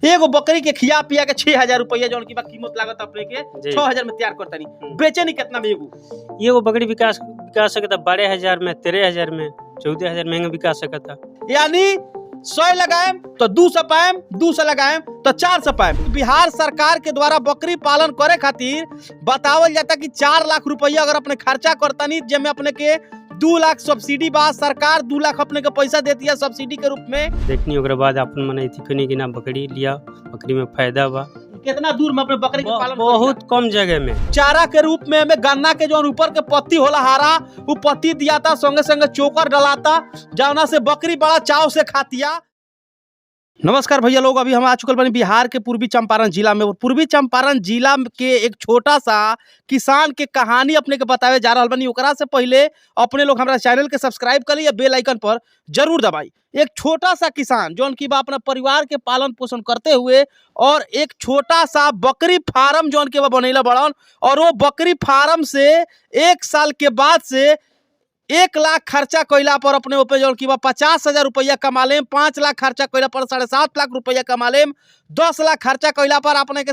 एगो बकरी के खिया पिया के 6,000 रुपया जौन की कीमत लागत अपने के 6,000 में तैयार करता नहीं बेचे नहीं कितना में एगो बकरी विकास सकता 12,000 में 13,000 में 14,000 महंगा बिका सकता। यानी 100 लगाएं तो 200 पाएम 200 लगाएं तो 400 पाएम। बिहार सरकार के द्वारा बकरी पालन करे खातिर बतावल जाता कि 4 लाख रुपया अगर अपने खर्चा करता नहीं जेमे अपने के 2 लाख सब्सिडी बा, सरकार 2 लाख अपने के पैसा देती है सब्सिडी के रूप में। देखनी ओकरा बाद अपन मन इतनी कि ना बकरी लिया, बकरी में फायदा बा। कितना दूर में अपने बकरी के पालन बहुत कम जगह में चारा के रूप में हमें गन्ना के जो ऊपर के पत्ती होला हरा वो पत्ती दिया था, संगे संगे चोकर डलाता जौना से बकरी बड़ा चाव से खातिया। नमस्कार भैया लोग, अभी हम आ चुकल बनी बिहार के पूर्वी चंपारण जिला में। पूर्वी चंपारण जिला के एक छोटा सा किसान के कहानी अपने के बतावे जा रहा बनी। ओकरा से पहले अपने लोग हमारा चैनल के सब्सक्राइब कर लिया, बेल आइकन पर जरूर दबाई। एक छोटा सा किसान जो उनकी अपना परिवार के पालन पोषण करते हुए और एक छोटा सा बकरी फार्म जो उनके बनैला बड़न, और वो बकरी फार्म से 1 साल के बाद से 1 लाख खर्चा कैला पर अपने ऊपर जो कि 50,000 रुपया कमा लेम, 5 लाख खर्चा कैला पर 7.5 लाख रुपया कमा लेम, 10 लाख खर्चा कैला पर अपने के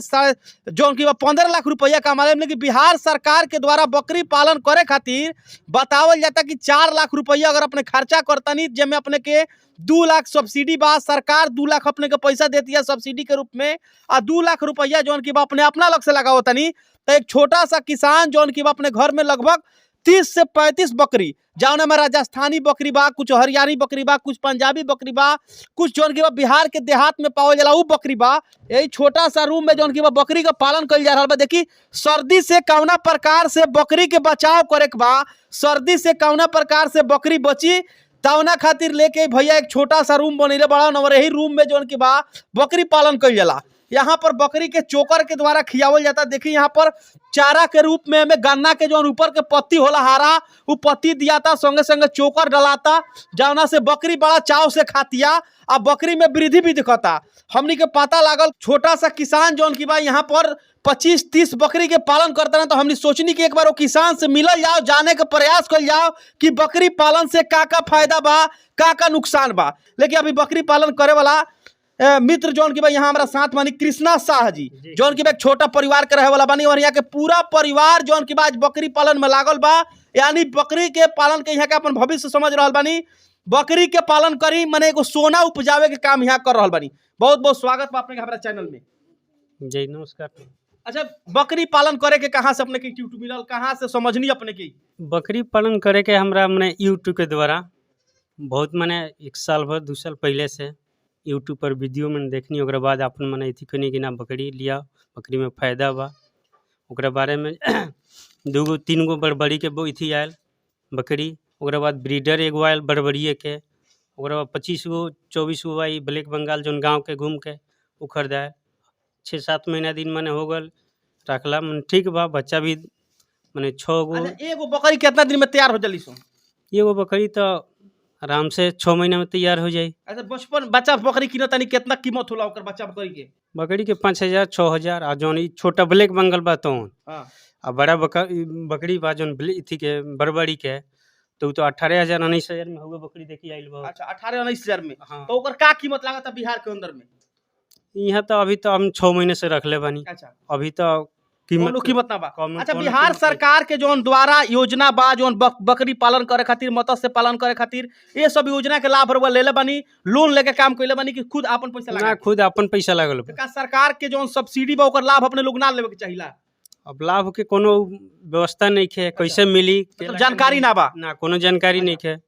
जो कि 15 लाख रुपया कमा लेम। लेकिन बिहार सरकार के द्वारा बकरी पालन करे खातिर बतावल जाता कि 4 लाख रुपया अगर अपने खर्चा करता नहीं जेमे अपने के 2 लाख सब्सिडी बा, सरकार 2 लाख अपने के पैसा देती है सब्सिडी के रूप में, और 2 लाख रुपया जो कि अपने अपना लग से लगा होता नहीं। तो एक छोटा सा किसान जो कि अपने घर में लगभग 30 से 35 बकरी, जौन में राजस्थानी बकरी बा, कुछ हरियाणी बकरी बा, कुछ पंजाबी बकरी बा, कुछ जौन की बिहार के देहात में पावल जाला उ बकरी बा। यही छोटा सा रूम में जौन की बकरी का पालन कइल जा रहा बा। देखी सर्दी से कौना प्रकार से बकरी के बचाव करे के बा, सर्दी से कौना प्रकार से बकरी बची तौना खातिर लेके भैया एक छोटा सा रूम बनैले बड़ा, और यही रूम में जौन की बा बकरी पालन कइल जाला। यहाँ पर बकरी के चोकर के द्वारा खियावल जाता। देखिए यहाँ पर चारा के रूप में हमें गन्ना के जो ऊपर के पत्ती होला हरा वो पत्ती दिया था, संगे संगे चोकर डलाता जौना से बकरी बड़ा चाव से खातिया, और बकरी में वृद्धि भी दिखता। हमनी के पता लागल छोटा सा किसान जौन की बा यहाँ पर 25-30 बकरी के पालन करता ना, तो हमने सोचनी कि एक बार वो किसान से मिलल जाओ, जाने का प्रयास कर जाओ कि बकरी पालन से का फायदा बा, का नुकसान बा। लेकिन अभी बकरी पालन करे वाला मित्र जौन की भाई यहाँ हमारा साथ मानी कृष्णा शाह जी जौन की एक छोटा परिवार के रहे वाला बानी, और यहाँ के पूरा परिवार जौन की आज बकरी पालन में लागल बा। यानी बकरी के पालन के यहाँ के अपन भविष्य समझ रहा बानी, बकरी के पालन करी मने एगो सोना उपजावे के काम यहाँ कर रहा बानी। बहुत बहुत स्वागत बा अपने हमारा चैनल में। जी नमस्कार। अच्छा, बकरी पालन करे के कहाँ से अपने के यूट्यूब मिलल, कहाँ से समझनी अपने की? बकरी पालन करे के हमरा मने यूट्यूब के द्वारा बहुत मने 1 साल भर 2 साल पहले से यूट्यूब पर वीडियो में देखनी। ओकरा बाद अपन मने इथी कनी कि ना बकरी लिया, बकरी में फायदा बा। ओकरा बारे में 2 गो 3 गो बड़बड़ी के इथी आयल बकरी, ओकरा बाद ब्रीडर एगो आयल बड़बड़िए के, ओकरा बाद 25 गो 24 गो आई ब्लैक बंगाल जोन गाँव के घूम के उ खरीदायल। 6-7 महीना दिन मने हो गल रखला मन ठीक बा। बच्चा भी मने 6 गो। एगो बकरी कितना दिन में तैयार हो जली सो? एगो बकरी तो आराम से 6 महीना में तैयार हो जाए। अच्छा, बचपन बच्चा बकरी किनत तनी कितना कीमत होला ओकर बच्चा बकरी के? बकरी के 5,000 6,000, आ जौन ई छोटा ब्लैक बंगाल बा तो आ बड़ा बकरी बा जौन इथी के बड़बड़ी के तो 18,000 19,000 में होगा बकरी। देखी आइल बा। अच्छा, 18-19,000 में। हाँ। तो ओकर का कीमत लागत बिहार के अंदर में? यहाँ तो अभी तो हम 6 महीने से रखले बानी। अच्छा, अभी तो कीमत ना बा। अच्छा, बिहार सरकार के जोन द्वारा योजना बा जोन बकरी पालन करे खातिर, मत्स्य पालन करे खातिर, ये सब योजना के लाभ रउआ लेले बानी, लोन लेके काम कइले बानी कि खुद अपन पैसा लगा? खुद अपन पैसा लागल बा। का सरकार के जोन सब्सिडी बा ओकर लाभ अपने लोग ना लेवे के चाहिला? अब लाभ के कोनो व्यवस्था नहीं है, कैसे मिली जानकारी ना बा, ना कोनो जानकारी नहीं है।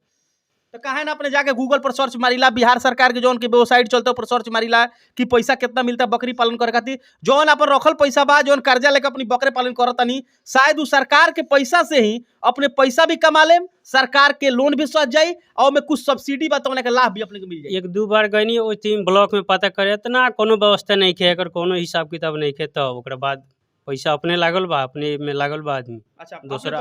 तो काहे ना अपने जाके गूगल पर सर्च मारिला, बिहार सरकार के जोन के वेबसाइट चलते पर सर्च मारिला कि पैसा कितना मिलता बकरी पालन करे खातिर। जोन अपन रखल पैसा बा, जोन कर्जा लेके अपनी बकरी पालन करतनी, शायद उस सरकार के पैसा से ही अपने पैसा भी कमा लेम, सरकार के लोन भी सज जाई, और में कुछ सब्सिडी बा तो के लाभ भी अपने को मिल जाए। 1-2 बार गई ओ तीन ब्लॉक में पता करे इतना कोनो व्यवस्था नहीं है, अगर कोनो हिसाब किताब नहीं है तो ओकरा बाद पैसा अपने लागल बा, अपने में लागल बा आदमी। अच्छा, दूसरा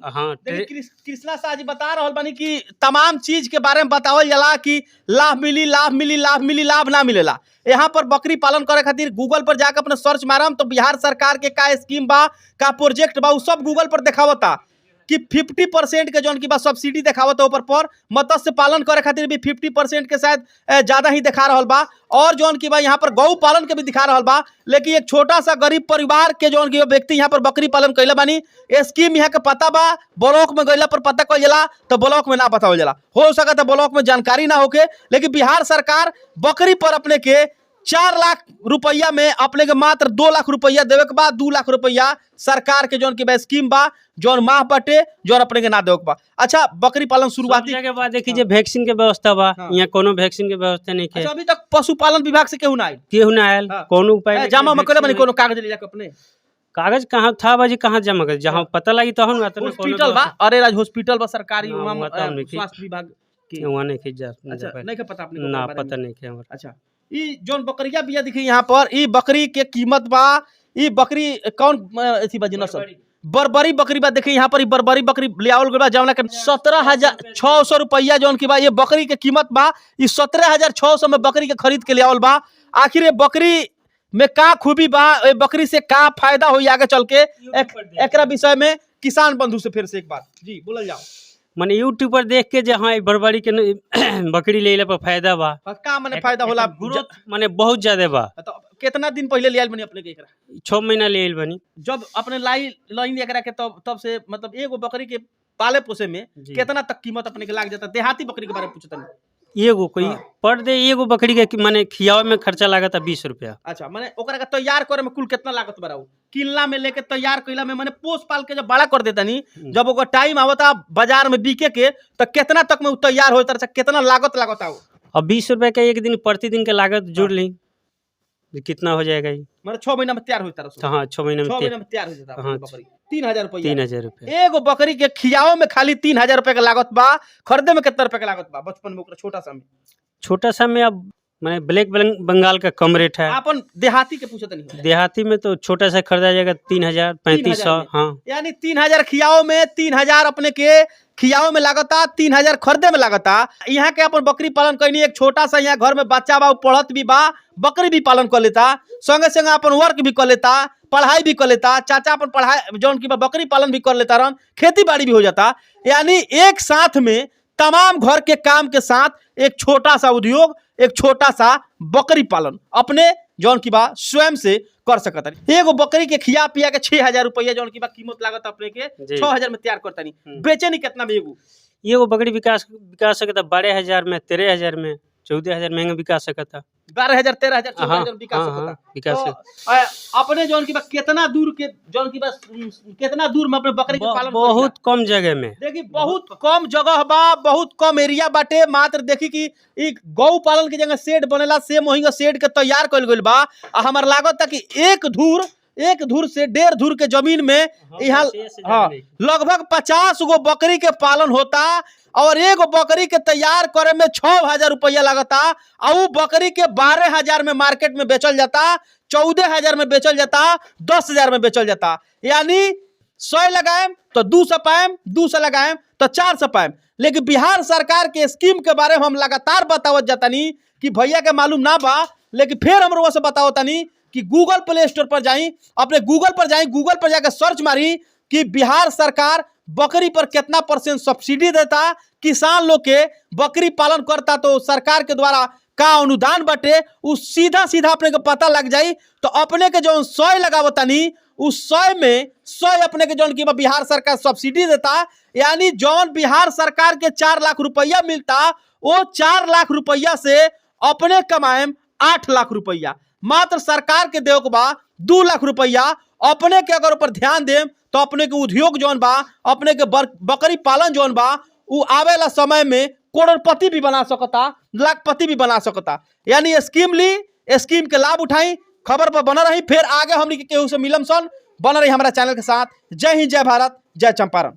हाँ। कृष्णा शाह जी बता रहा बानी कि तमाम चीज के बारे में बतावल जाला कि लाभ मिली लाभ मिली लाभ मिली, लाभ ना मिलेला। यहाँ पर बकरी पालन करे खातिर गूगल पर जाकर अपने सर्च मारम तो बिहार सरकार के का स्कीम बा, का प्रोजेक्ट बा, सब गूगल पर देखावता कि 50% के जौन की बा सब्सिडी देखावत ऊपर पर मत्स्य पालन करे खातिर भी 50% के शायद ज्यादा ही दिखा रहल बा, और जौन की बा यहाँ पर गौ पालन के भी दिखा रहल बा। लेकिन एक छोटा सा गरीब परिवार के जौन की व्यक्ति यहाँ पर बकरी पालन कैले बानी, स्कीम यहाँ के पता बा, ब्लॉक में गैला पर पता कल जाला तो ब्लॉक में ना बतावल जाला, हो सकता है ब्लॉक में जानकारी ना होके। लेकिन बिहार सरकार बकरी पर अपने के 4 लाख रुपया में अपने के मात्र 2 लाख रुपया देवे के बाद 2 लाख रुपया सरकार के जौन की बा स्कीम बा, जौन माह बटे जौन अपने के ना देवे के बा। अच्छा, बकरी पालन शुरुआती के बाद देखिए जे वैक्सीन के व्यवस्था बा, हाँ। यहाँ कोनो वैक्सीन के व्यवस्था नहीं अच्छा, है। अभी तक पशुपालन विभाग से केहू ना आयल, केहू ना आयल, हाँ। कोनो उपाय नहीं जमा कि मकड़े बनी वैक्सीन कोनो कागज ले जाके अपने कागज कहाँ था बाजी, कहाँ जमा कर, जहाँ पता लगी तहन ना तो हॉस्पिटल बा, अरे राज हॉस्पिटल बा सरकारी, हाँ, वहाँ वहाँ तो हम लिखी। स्वास्थ्य विभाग के वहाँ नहीं खींच जा। अच्छा नहीं के पता अपने को ना ओकरा बारे पता में? नहीं के हमरा। अच्छा, ई जोन बकरिया बिया दिखी यहाँ पर, ई बकरी के कीमत बा, ई बकरी कौन अथी बा नस्ल बरबरी बकरी बा। देखिए यहाँ पर ई बरबरी बकरी लियावल गइल बा, जौना के 17,600 रुपया जौन की बा ये बकरी के कीमत बा। ई 17,600 में बकरी के खरीद के लियावल बा। आखिर ये बकरी में का खूबी बा, ये बकरी से का फायदा होई आगे चल के, एकरा विषय में किसान बंधु से फिर से एक बार जी बोलल जाओ। माने यूट्यूब पर देख के जहाँ बरबरी के बकरी ले पर फायदा बा, का माने फायदा होला, ग्रोथ माने बहुत ज्यादा बा। तो कितना दिन पहले लियाल बनी अपने के एकरा? 6 महीना ले बनी जब अपने लाइन एकरा के तब से मतलब एगो बकरी के पाले पोसे में कितना तक कीमत अपने के लाग जाता? देहाती बकरी के बारे में पूछता नहीं। एगो कोई पर डे एगो बकरी के माने खियावे में खर्चा लागत 20 रुपया। अच्छा, माने ओकरा के तैयार करे में कुल कितना लागत बराऊ? किल्ला में लेके तैयार कइला में माने पोस पाल के जब बड़ा कर देता नी, जब ओकर टाइम आवता बाजार में बिके के तो कितना तक में उ तैयार होता, कितना लागत लागता? अब 20 रुपए का एक दिन प्रतिदिन के लागत जोड़ ली, कितना हो जाएगा ये? माने 6 महीना में तैयार होता रहा। हाँ 6 महीने 6 में महीना में तैयार हो जाता हाँ, बकरी। 3,000 रुपया 3,000 रुपया एगो बकरी के खियाओ में खाली 3,000 रुपया का लागत बा। खरीदे में कितना रुपया का लागत बा बचपन में ओकरा छोटा सा में? छोटा सा में अब मैंने ब्लैक बंगाल का कम रेट है। अपन देहाती के पूछते नहीं? देहाती में तो छोटा सा खरीदा जाएगा 3,000 3,500। हाँ, यानी 3,000 खियाओ में, 3,000 अपने के खियाओ में लागता, 3,000 खरीदे में लागता। यहाँ के अपन बकरी पालन करनी, एक छोटा सा यहाँ घर में बच्चा बा, पढ़त भी बा, बकरी भी पालन कर लेता, संगे संगे अपन वर्क भी कर लेता, पढ़ाई भी कर लेता, चाचा अपन पढ़ाई जौन की बकरी पालन भी कर लेता, रन खेती बाड़ी भी हो जाता। यानी एक साथ में तमाम घर के काम के साथ एक छोटा सा उद्योग, एक छोटा सा बकरी पालन अपने जौन की बा स्वयं से कर सकता। एगो बकरी के खिया पिया के 6,000 रुपया जौन की बा कीमत लागत अपने के 6,000 में तैयार करता नहीं। बेचे नहीं कितना में एगो बकरी विकास सकता 12,000 में, 13,000 में, 14,000 महंगा विका सकता, 12,000 13,000 14,000 विका सकता। अपने जौन की बा कितना दूर के जौन की बा कितना दूर में अपने बकरी के पालन? बहुत कम जगह में। देखी बहुत कम जगह बा, बहुत कम एरिया बाटे। मात्र देखी कि ई गौ पालन के जगह शेड बनेला, से मोहिंगा शेड के तैयार कइल गइल बा। हमर लागत था कि एक धूर से 1.5 धूर के जमीन में यहाँ लगभग 50 गो बकरी के पालन होता, और एगो बकरी के तैयार करे में 6,000 रुपया लगता, और बकरी के 12,000 में मार्केट में बेचल जाता, 14,000 में बेचल जाता, 10,000 में बेचल जाता। यानी 100 लगाएम तो 200 पाएम, 200 लगाएम तो 400 पाएम। लेकिन बिहार सरकार के स्कीम के बारे में हम लगातार बतावत जातानी कि भैया के मालूम ना बा, लेकिन फिर हम से बतावतानी कि गूगल प्ले स्टोर पर जाई, अपने गूगल पर जाकर सर्च मारी कि बिहार सरकार बकरी पर कितना % सब्सिडी देता, किसान लोग के बकरी पालन करता तो सरकार के द्वारा का अनुदान बटे, उस सीधा अपने को पता लग जाई। तो अपने के जो 100 लगावतानी उस 100 में 100 अपने के जौन की बिहार सरकार सब्सिडी देता। यानी जौन बिहार सरकार के 4 लाख रुपया मिलता, वो 4 लाख रुपया से अपने कमाएम 8 लाख रुपया। मात्र सरकार के देव बा 2 लाख रुपया। अपने के अगर ऊपर ध्यान देम तो अपने के उद्योग जौन बा, अपने के बकरी पालन जौन बा, वो आवेला समय में करोड़पति भी बना सकता, लाखपति भी बना सकता। यानी स्कीम ली, स्कीम के लाभ उठाई, खबर पर बना रही। फिर आगे हमनी के केहू से मिलम सन, बना रही हमारा चैनल के साथ। जय हिंद, जय भारत, जय चंपारण।